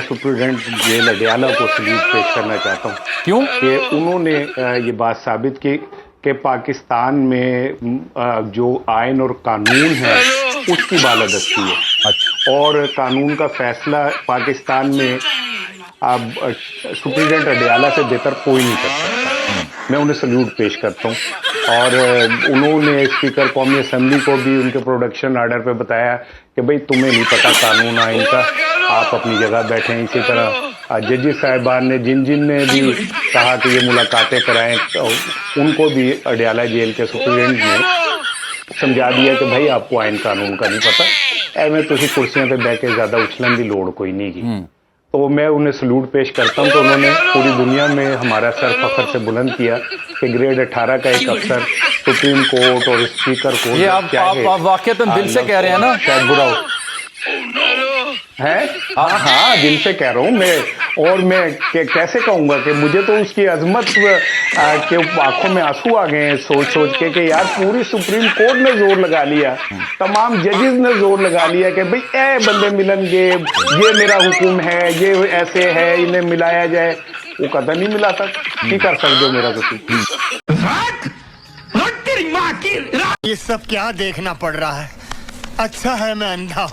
Superintendent jail Adiala को salute पेश करना चाहता हूँ। क्यों? कि उन्होंने ये बात साबित की कि पाकिस्तान में जो आयन और कानून है उसकी बालादस्ती है। अच्छा, और कानून का फैसला पाकिस्तान में अब सुप्रीडेंट अडियाला से बेहतर कोई नहीं कर सकता। मैं उन्हें सल्यूट पेश करता हूँ। और उन्होंने स्पीकर कौमी असम्बली को भी उनके प्रोडक्शन आर्डर पे बताया कि भाई तुम्हें नहीं पता कानून आइन का, आप अपनी जगह बैठे। इसी तरह जजेस साहिबान ने जिन ने भी कहा कि ये मुलाकातें कराएं, तो उनको भी अडियाला जेल के सुप्रीडेंट ने समझा दिया कि भाई आपको आइन कानून का नहीं पता, एवं तुसी कुर्सियां पे बैठ के ज्यादा उछलन की लोड़ कोई नहीं की। तो मैं उन्हें सल्यूट पेश करता हूं कि उन्होंने पूरी दुनिया में हमारा सर फख्र से बुलंद किया कि ग्रेड 18 का एक अफसर सुप्रीम कोर्ट और स्पीकर कोर्ट ये आप वाकईतन दिल से कह रहे हैं ना? शायद बुरा है। हाँ, दिल से कह रहा हूँ मैं। और मैं कैसे कहूंगा कि मुझे तो उसकी अजमत के आंखों में आंसू आ गए हैं सोच सोच के कि यार पूरी सुप्रीम कोर्ट ने जोर लगा लिया, तमाम जजेस ने जोर लगा लिया कि भाई ए बंदे मिलनगे, ये मेरा हुक्म है, ये ऐसे है, इन्हें मिलाया जाए। वो कदम नहीं मिला था। की कर सकते हो मेरा तुम? ये सब क्या देखना पड़ रहा है? अच्छा है मैं अंधा हूँ।